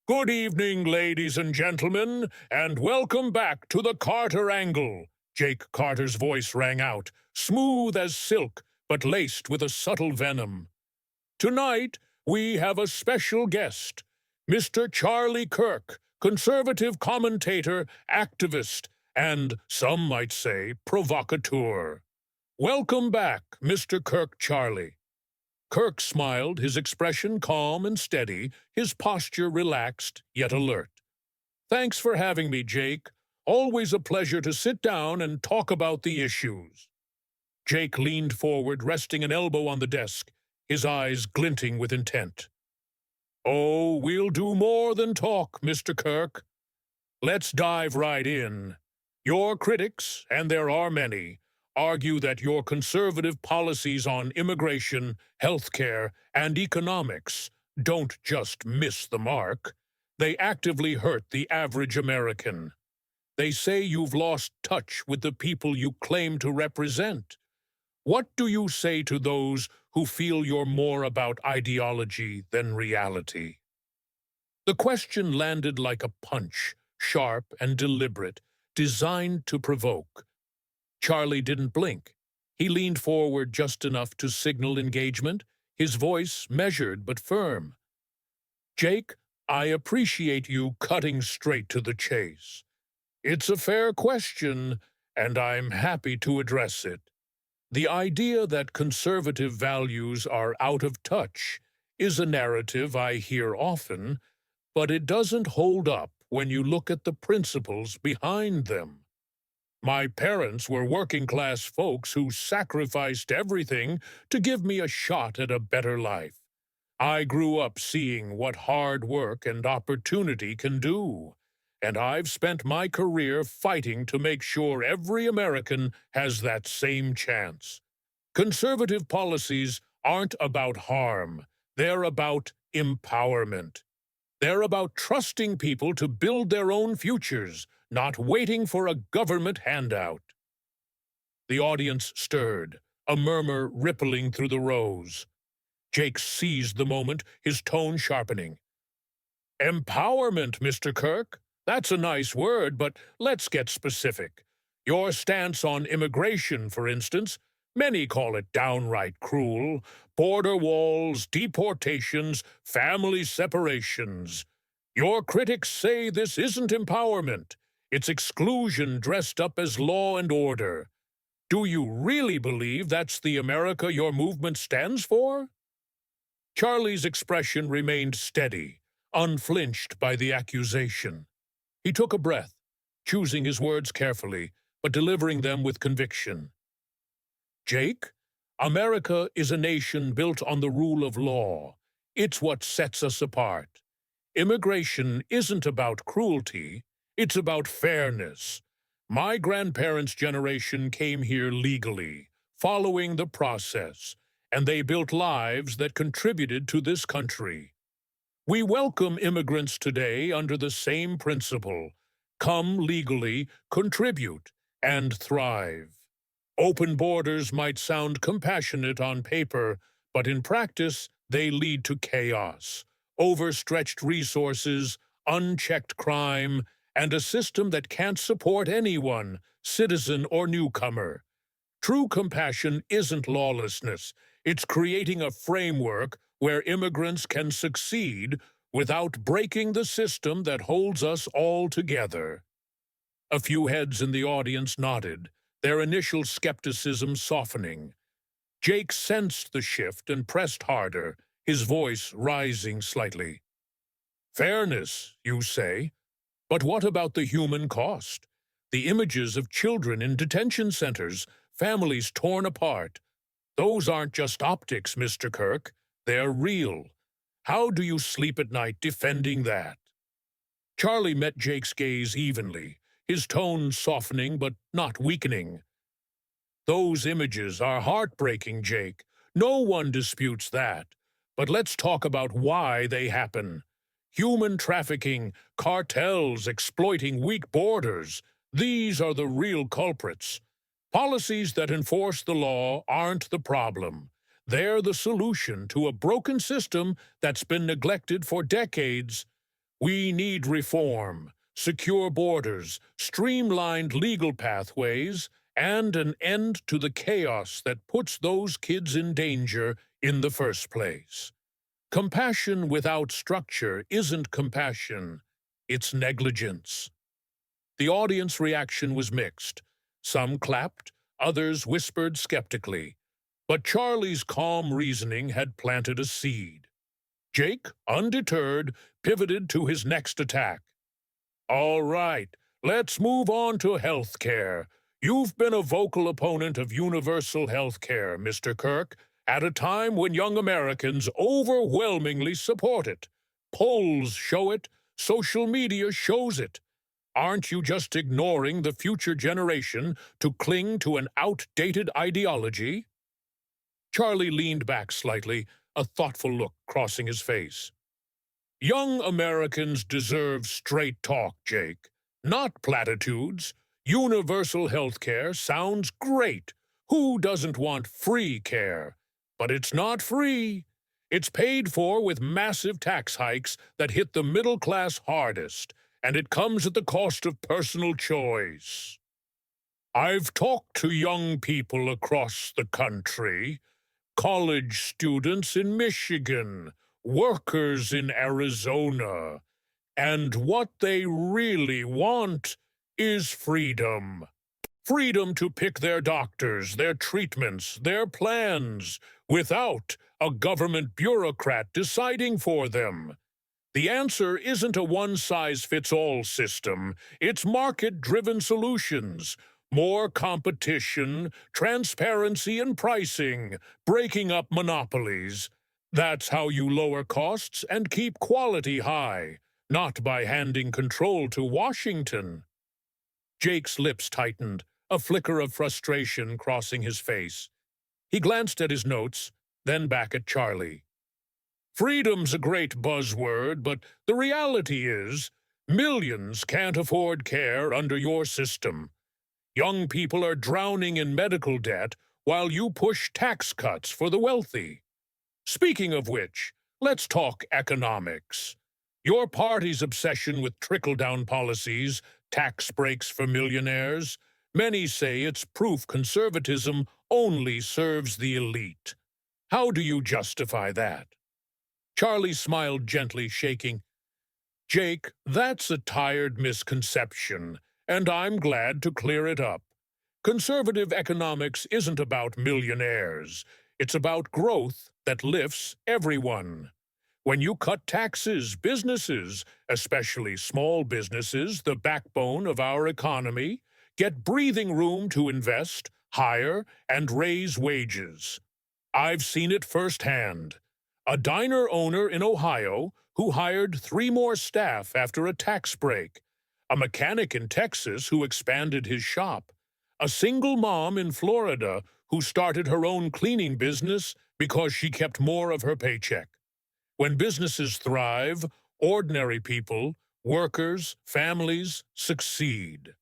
Good evening, ladies and gentlemen, and welcome back to the Carter Angle. Jake Carter's voice rang out, smooth as silk, but laced with a subtle venom. Tonight, we have a special guest, Mr. Charlie Kirk, conservative commentator, activist, and, some might say, provocateur. Welcome back, Mr. Kirk Charlie. Kirk smiled, his expression calm and steady, his posture relaxed yet alert. Thanks for having me, Jake. Always a pleasure to sit down and talk about the issues. Jake leaned forward, resting an elbow on the desk, his eyes glinting with intent. Oh, we'll do more than talk, Mr. Kirk. Let's dive right in. Your critics, and there are many, argue that your conservative policies on immigration, healthcare, and economics don't just miss the mark. They actively hurt the average American. They say you've lost touch with the people you claim to represent. What do you say to those who feel you're more about ideology than reality? The question landed like a punch, sharp and deliberate, designed to provoke. Charlie didn't blink. He leaned forward just enough to signal engagement, his voice measured but firm. Jake, I appreciate you cutting straight to the chase. It's a fair question, and I'm happy to address it. The idea that conservative values are out of touch is a narrative I hear often, but it doesn't hold up when you look at the principles behind them. My parents were working-class folks who sacrificed everything to give me a shot at a better life. I grew up seeing what hard work and opportunity can do, and I've spent my career fighting to make sure every American has that same chance. Conservative policies aren't about harm. They're about empowerment. They're about trusting people to build their own futures, not waiting for a government handout. The audience stirred, a murmur rippling through the rows. Jake seized the moment, his tone sharpening. Empowerment, Mr. Kirk? That's a nice word, but let's get specific. Your stance on immigration, for instance, many call it downright cruel. Border walls, deportations, family separations. Your critics say this isn't empowerment. It's exclusion dressed up as law and order. Do you really believe that's the America your movement stands for? Charlie's expression remained steady, unflinched by the accusation. He took a breath, choosing his words carefully, but delivering them with conviction. Jake, America is a nation built on the rule of law. It's what sets us apart. Immigration isn't about cruelty. It's about fairness. My grandparents' generation came here legally, following the process, and they built lives that contributed to this country. We welcome immigrants today under the same principle. Come legally, contribute, and thrive. Open borders might sound compassionate on paper, but in practice, they lead to chaos, overstretched resources, unchecked crime, and a system that can't support anyone, citizen or newcomer. True compassion isn't lawlessness. It's creating a framework where immigrants can succeed without breaking the system that holds us all together. A few heads in the audience nodded, their initial skepticism softening. Jake sensed the shift and pressed harder, his voice rising slightly. Fairness, you say? But what about the human cost? The images of children in detention centers, families torn apart. Those aren't just optics, Mr. Kirk. They're real. How do you sleep at night defending that? Charlie met Jake's gaze evenly, his tone softening but not weakening. Those images are heartbreaking, Jake. No one disputes that. But let's talk about why they happen. Human trafficking, cartels exploiting weak borders. These are the real culprits. Policies that enforce the law aren't the problem. They're the solution to a broken system that's been neglected for decades. We need reform, secure borders, streamlined legal pathways, and an end to the chaos that puts those kids in danger in the first place. Compassion without structure isn't compassion, it's negligence. The audience reaction was mixed. Some clapped, others whispered skeptically. But Charlie's calm reasoning had planted a seed. Jake, undeterred, pivoted to his next attack. All right, let's move on to health care. You've been a vocal opponent of universal health care, Mr. Kirk, at a time when young Americans overwhelmingly support it. Polls show it, social media shows it. Aren't you just ignoring the future generation to cling to an outdated ideology? Charlie leaned back slightly, a thoughtful look crossing his face. Young Americans deserve straight talk, Jake, not platitudes. Universal health care sounds great. Who doesn't want free care? But it's not free. It's paid for with massive tax hikes that hit the middle class hardest, and it comes at the cost of personal choice. I've talked to young people across the country, college students in Michigan, workers in Arizona, and what they really want is freedom. Freedom to pick their doctors, their treatments, their plans, without a government bureaucrat deciding for them. The answer isn't a one-size-fits-all system. It's market-driven solutions. More competition, transparency in pricing, breaking up monopolies. That's how you lower costs and keep quality high, not by handing control to Washington. Jake's lips tightened, a flicker of frustration crossing his face. He glanced at his notes, then back at Charlie. Freedom's a great buzzword, but the reality is, millions can't afford care under your system. Young people are drowning in medical debt while you push tax cuts for the wealthy. Speaking of which, let's talk economics. Your party's obsession with trickle-down policies, tax breaks for millionaires, many say it's proof conservatism only serves the elite. How do you justify that? Charlie smiled gently, shaking. Jake, that's a tired misconception, and I'm glad to clear it up. Conservative economics isn't about millionaires. It's about growth that lifts everyone. When you cut taxes, businesses, especially small businesses, the backbone of our economy, get breathing room to invest, hire, and raise wages. I've seen it firsthand. A diner owner in Ohio who hired 3 more staff after a tax break. A mechanic in Texas who expanded his shop. A single mom in Florida who started her own cleaning business because she kept more of her paycheck. When businesses thrive, ordinary people, workers, families succeed.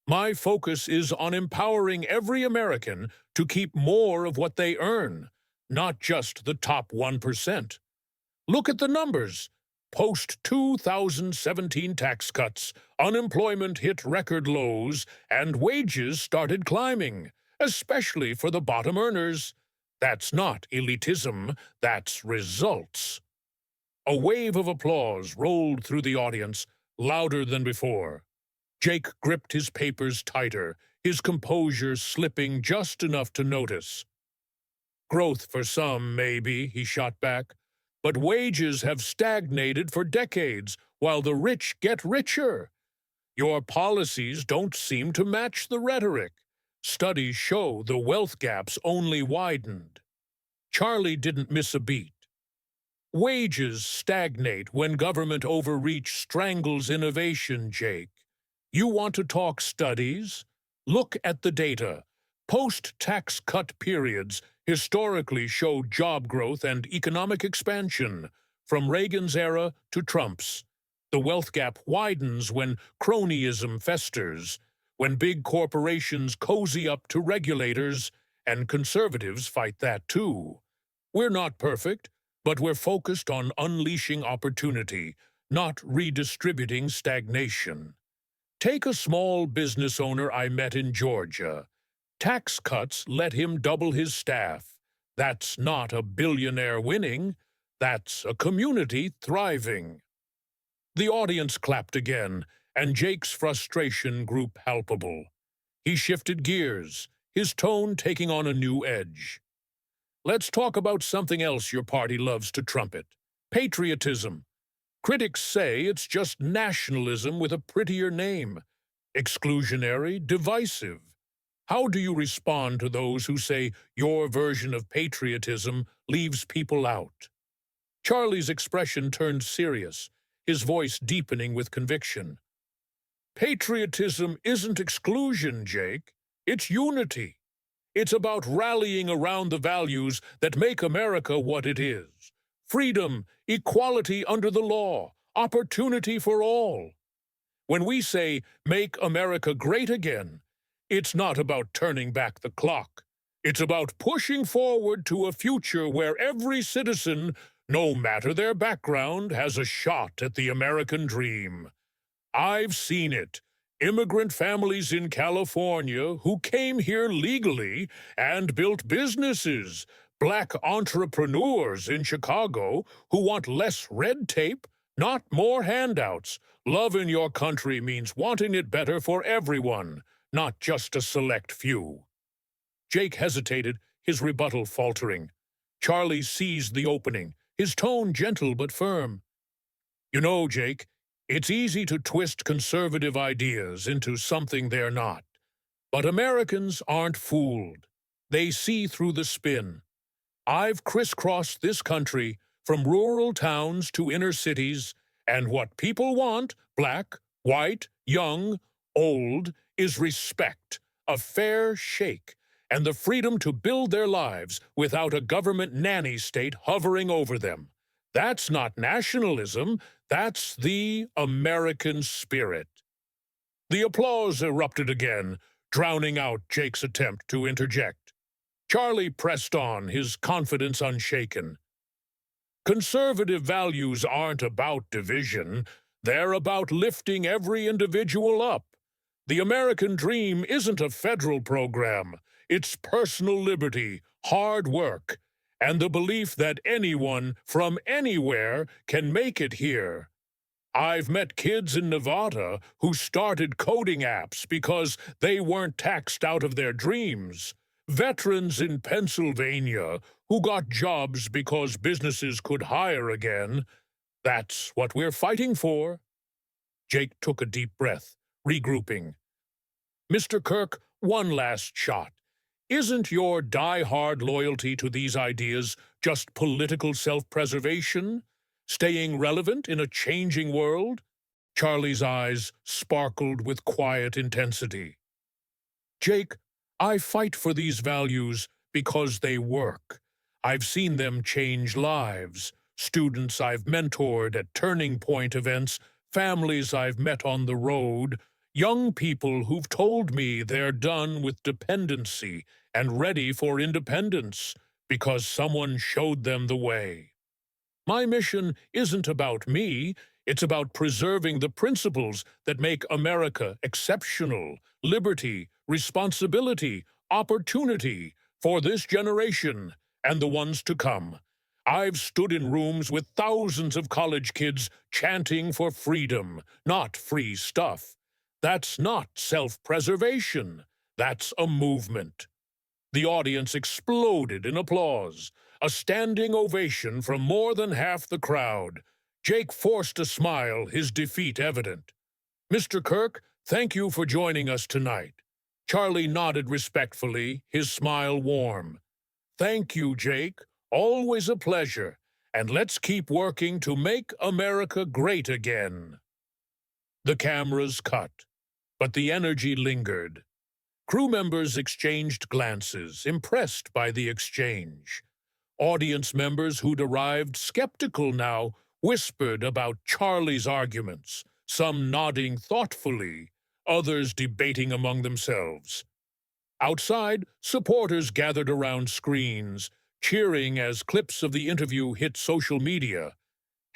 My focus is on empowering every American to keep more of what they earn, not just the top 1%. Look at the numbers. Post-2017 tax cuts, unemployment hit record lows, and wages started climbing, especially for the bottom earners. That's not elitism, that's results. A wave of applause rolled through the audience, louder than before. Jake gripped his papers tighter, his composure slipping just enough to notice. Growth for some, maybe, he shot back, but wages have stagnated for decades while the rich get richer. Your policies don't seem to match the rhetoric. Studies show the wealth gaps only widened. Charlie didn't miss a beat. Wages stagnate when government overreach strangles innovation, Jake. You want to talk studies? Look at the data. Post-tax cut periods historically show job growth and economic expansion, from Reagan's era to Trump's. The wealth gap widens when cronyism festers, when big corporations cozy up to regulators, and conservatives fight that too. We're not perfect, but we're focused on unleashing opportunity, not redistributing stagnation. Take a small business owner I met in Georgia. Tax cuts let him double his staff. That's not a billionaire winning. That's a community thriving. The audience clapped again, and Jake's frustration grew palpable. He shifted gears, his tone taking on a new edge. Let's talk about something else your party loves to trumpet: patriotism. Critics say it's just nationalism with a prettier name. Exclusionary, divisive. How do you respond to those who say your version of patriotism leaves people out? Charlie's expression turned serious, his voice deepening with conviction. Patriotism isn't exclusion, Jake. It's unity. It's about rallying around the values that make America what it is. Freedom, equality under the law, opportunity for all. When we say, make America great again, it's not about turning back the clock. It's about pushing forward to a future where every citizen, no matter their background, has a shot at the American dream. I've seen it. Immigrant families in California who came here legally and built businesses. Black entrepreneurs in Chicago who want less red tape, not more handouts. Love in your country means wanting it better for everyone, not just a select few. Jake hesitated, his rebuttal faltering. Charlie seized the opening, his tone gentle but firm. You know, Jake, it's easy to twist conservative ideas into something they're not. But Americans aren't fooled. They see through the spin. I've crisscrossed this country from rural towns to inner cities, and what people want, black, white, young, old, is respect, a fair shake, and the freedom to build their lives without a government nanny state hovering over them. That's not nationalism, that's the American spirit. The applause erupted again, drowning out Jake's attempt to interject. Charlie pressed on, his confidence unshaken. Conservative values aren't about division, they're about lifting every individual up. The American dream isn't a federal program, it's personal liberty, hard work, and the belief that anyone from anywhere can make it here. I've met kids in Nevada who started coding apps because they weren't taxed out of their dreams. Veterans in Pennsylvania who got jobs because businesses could hire again. That's what we're fighting for. Jake took a deep breath, regrouping. Mr. Kirk, one last shot. Isn't your die-hard loyalty to these ideas just political self-preservation? Staying relevant in a changing world? Charlie's eyes sparkled with quiet intensity. Jake, I fight for these values because they work. I've seen them change lives. Students I've mentored at turning point events, families I've met on the road, young people who've told me they're done with dependency and ready for independence because someone showed them the way. My mission isn't about me, it's about preserving the principles that make America exceptional: liberty, responsibility, opportunity for this generation and the ones to come. I've stood in rooms with thousands of college kids chanting for freedom, not free stuff. That's not self-preservation. That's a movement. The audience exploded in applause, a standing ovation from more than half the crowd. Jake forced a smile, his defeat evident. Mr. Kirk, thank you for joining us tonight. Charlie nodded respectfully, his smile warm. Thank you, Jake. Always a pleasure. And let's keep working to make America great again. The cameras cut, but the energy lingered. Crew members exchanged glances, impressed by the exchange. Audience members who'd arrived skeptical now whispered about Charlie's arguments, some nodding thoughtfully, others debating among themselves. Outside, supporters gathered around screens, cheering as clips of the interview hit social media.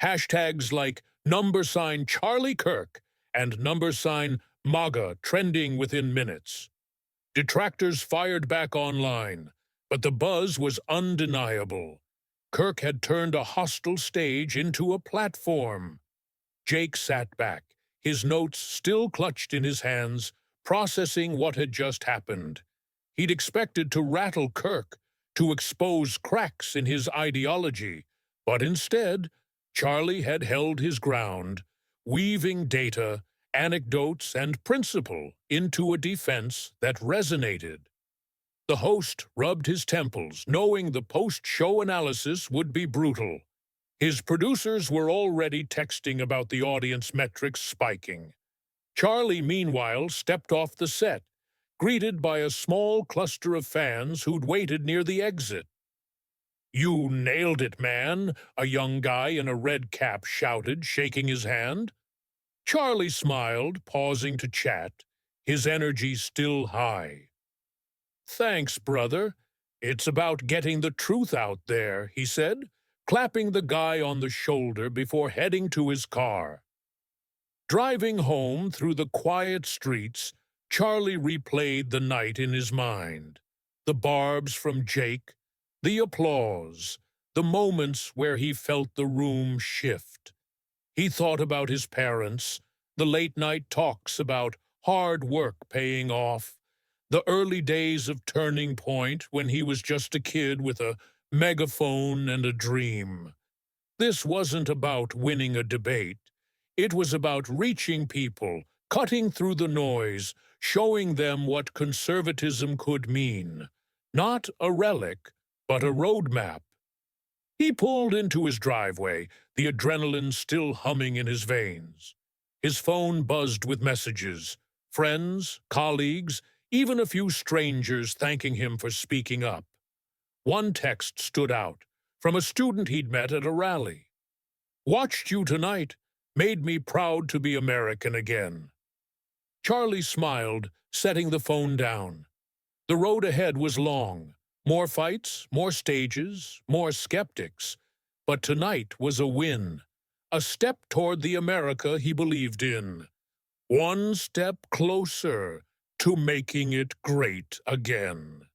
Hashtags like number sign Charlie Kirk, and number sign MAGA trending within minutes. Detractors fired back online, but the buzz was undeniable. Kirk had turned a hostile stage into a platform. Jake sat back, his notes still clutched in his hands, processing what had just happened. He'd expected to rattle Kirk, to expose cracks in his ideology, but instead, Charlie had held his ground, weaving data, anecdotes, and principle into a defense that resonated. The host rubbed his temples, knowing the post-show analysis would be brutal. His producers were already texting about the audience metrics spiking. Charlie, meanwhile, stepped off the set, greeted by a small cluster of fans who'd waited near the exit. "You nailed it, man," a young guy in a red cap shouted, shaking his hand. Charlie smiled, pausing to chat, his energy still high. "Thanks, brother. It's about getting the truth out there," he said, clapping the guy on the shoulder before heading to his car. Driving home through the quiet streets, Charlie replayed the night in his mind. The barbs from Jake, the applause, the moments where he felt the room shift. He thought about his parents, the late-night talks about hard work paying off, the early days of Turning Point when he was just a kid with a megaphone and a dream. This wasn't about winning a debate. It was about reaching people, cutting through the noise, showing them what conservatism could mean. Not a relic, but a roadmap. He pulled into his driveway, the adrenaline still humming in his veins. His phone buzzed with messages, friends, colleagues, even a few strangers thanking him for speaking up. One text stood out, from a student he'd met at a rally. "Watched you tonight. Made me proud to be American again." Charlie smiled, setting the phone down. The road ahead was long. More fights, more stages, more skeptics. But tonight was a win. A step toward the America he believed in. One step closer to making it great again.